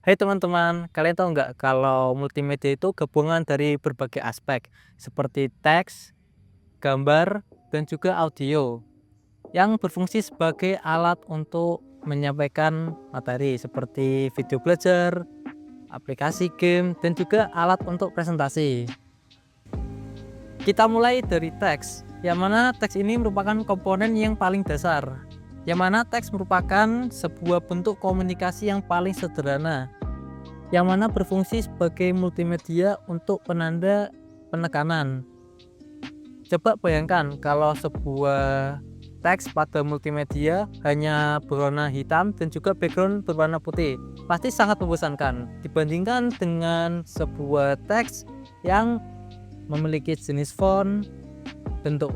Hai teman-teman, kalian tahu nggak kalau multimedia itu gabungan dari berbagai aspek seperti teks, gambar, dan juga audio yang berfungsi sebagai alat untuk menyampaikan materi seperti video belajar, aplikasi game, dan juga alat untuk presentasi. Kita mulai dari teks, yang mana teks ini merupakan komponen yang paling dasar, yang mana teks merupakan sebuah bentuk komunikasi yang paling sederhana yang mana berfungsi sebagai multimedia untuk penanda penekanan. Coba bayangkan kalau sebuah teks pada multimedia hanya berwarna hitam dan juga background berwarna putih. Pasti sangat membosankan dibandingkan dengan sebuah teks yang memiliki jenis font, bentuk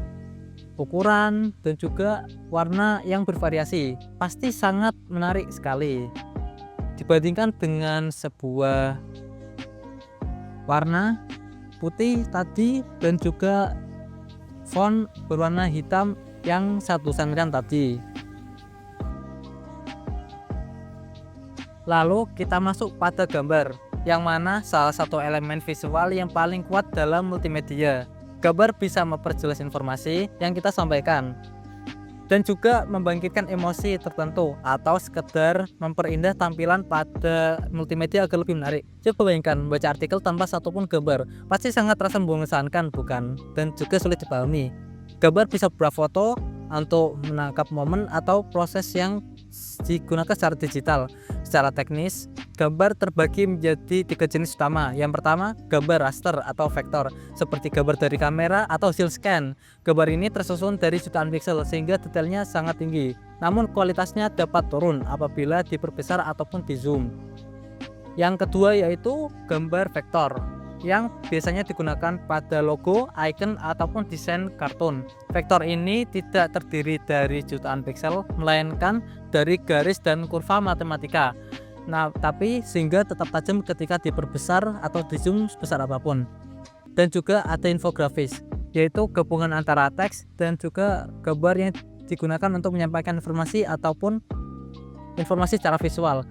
ukuran, dan juga warna yang bervariasi. Pasti sangat menarik sekali dibandingkan dengan sebuah warna putih tadi dan juga font berwarna hitam yang satu tulisan tadi. Lalu kita masuk pada gambar, yang mana salah satu elemen visual yang paling kuat dalam multimedia. Gambar bisa memperjelas informasi yang kita sampaikan dan juga membangkitkan emosi tertentu atau sekedar memperindah tampilan pada multimedia agar lebih menarik. Coba bayangkan baca artikel tanpa satupun gambar, pasti sangat terasa membosankan bukan? Dan juga sulit dipahami. Gambar bisa berupa foto untuk menangkap momen atau proses yang digunakan secara digital. Secara teknis, gambar terbagi menjadi 3 jenis utama. Yang pertama, gambar raster atau vektor, seperti gambar dari kamera atau hasil scan. Gambar ini tersusun dari jutaan piksel sehingga detailnya sangat tinggi. Namun kualitasnya dapat turun apabila diperbesar ataupun di zoom. Yang kedua yaitu gambar vektor, yang biasanya digunakan pada logo, icon, ataupun desain kartun. Vektor ini tidak terdiri dari jutaan piksel, melainkan dari garis dan kurva matematika. Nah, tapi sehingga tetap tajam ketika diperbesar atau di zoom sebesar apapun. Dan juga ada infografis, yaitu gabungan antara teks dan juga gambar yang digunakan untuk menyampaikan informasi ataupun informasi secara visual.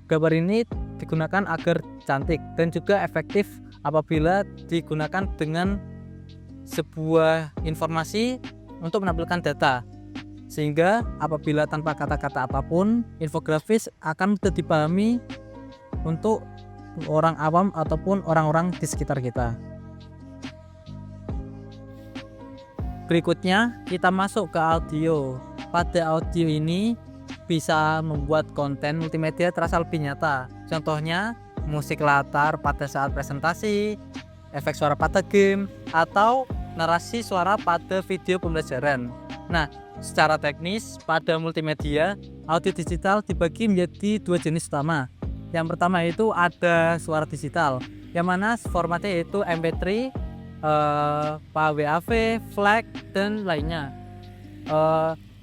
Gambar ini digunakan agar cantik dan juga efektif apabila digunakan dengan sebuah informasi untuk menampilkan data, sehingga apabila tanpa kata-kata apapun, infografis akan mudah dipahami untuk orang awam ataupun orang-orang di sekitar kita. Berikutnya kita masuk ke audio. Pada audio ini bisa membuat konten multimedia terasa lebih nyata. Contohnya musik latar pada saat presentasi, efek suara pada game, atau narasi suara pada video pembelajaran. Nah, secara teknis pada multimedia, audio digital dibagi menjadi 2 jenis utama. Yang pertama itu ada suara digital, yang mana formatnya yaitu MP3, WAV, FLAC, dan lainnya.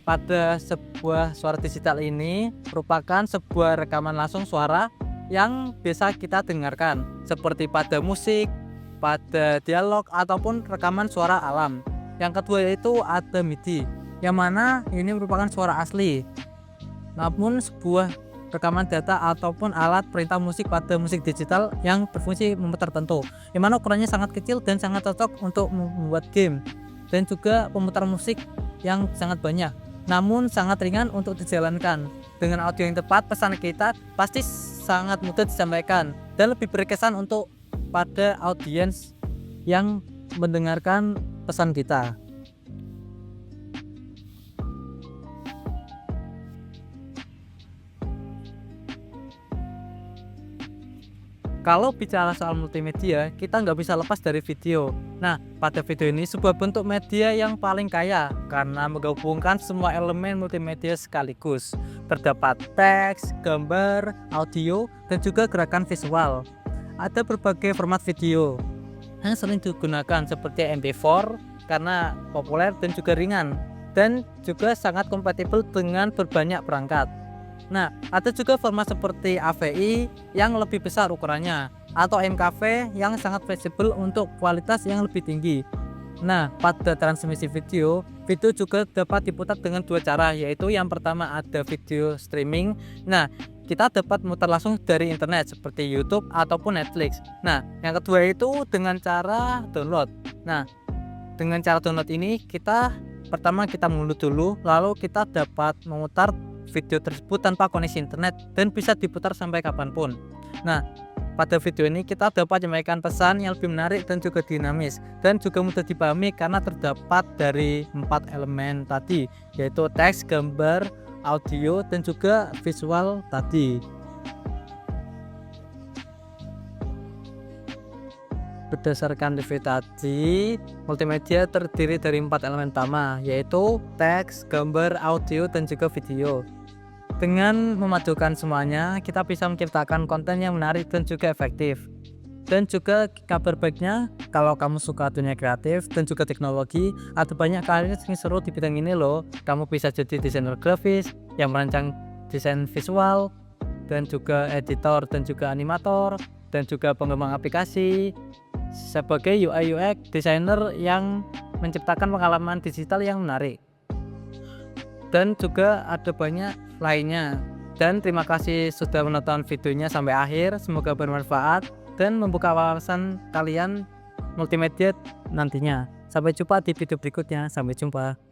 Pada sebuah suara digital ini merupakan sebuah rekaman langsung suara yang biasa kita dengarkan, seperti pada musik, pada dialog, ataupun rekaman suara alam. Yang kedua yaitu ada MIDI, yang mana ini merupakan suara asli, namun sebuah rekaman data ataupun alat perintah musik pada musik digital yang berfungsi memutar tertentu, yang mana ukurannya sangat kecil dan sangat cocok untuk membuat game, dan juga pemutar musik yang sangat banyak, namun sangat ringan untuk dijalankan. Dengan audio yang tepat, pesan kita pasti sangat mudah disampaikan dan lebih berkesan untuk pada audiens yang mendengarkan pesan kita. Kalau bicara soal multimedia, kita nggak bisa lepas dari video. Nah, pada video ini sebuah bentuk media yang paling kaya karena menggabungkan semua elemen multimedia sekaligus. Terdapat teks, gambar, audio, dan juga gerakan visual. Ada berbagai format video yang sering digunakan seperti MP4 karena populer dan juga ringan, dan juga sangat kompatibel dengan berbanyak perangkat. Nah, ada juga format seperti AVI yang lebih besar ukurannya, atau MKV yang sangat fleksibel untuk kualitas yang lebih tinggi. Nah, pada transmisi video, video juga dapat diputar dengan 2 cara, yaitu yang pertama ada video streaming. Nah, kita dapat muter langsung dari internet seperti YouTube ataupun Netflix. Nah, yang kedua itu dengan cara download. Nah, dengan cara download ini pertama kita mengunduh dulu, lalu kita dapat memutar video tersebut tanpa koneksi internet dan bisa diputar sampai kapanpun. Nah, pada video ini kita dapat menyampaikan pesan yang lebih menarik dan juga dinamis dan juga mudah dipahami karena terdapat dari 4 elemen tadi, yaitu teks, gambar, audio, dan juga visual tadi. Berdasarkan review tadi, multimedia terdiri dari 4 elemen utama, yaitu teks, gambar, audio, dan juga video. Dengan memadukan semuanya, kita bisa menciptakan konten yang menarik dan juga efektif. Dan juga kabar baiknya, kalau kamu suka dunia kreatif dan juga teknologi, ada banyak karir yang seru di bidang ini loh. Kamu bisa jadi desainer grafis yang merancang desain visual, dan juga editor dan juga animator, dan juga pengembang aplikasi, sebagai UI UX designer yang menciptakan pengalaman digital yang menarik. Dan juga ada banyak lainnya. Dan terima kasih sudah menonton videonya sampai akhir. Semoga bermanfaat dan membuka wawasan kalian multimedia nantinya. Sampai jumpa di video berikutnya. Sampai jumpa.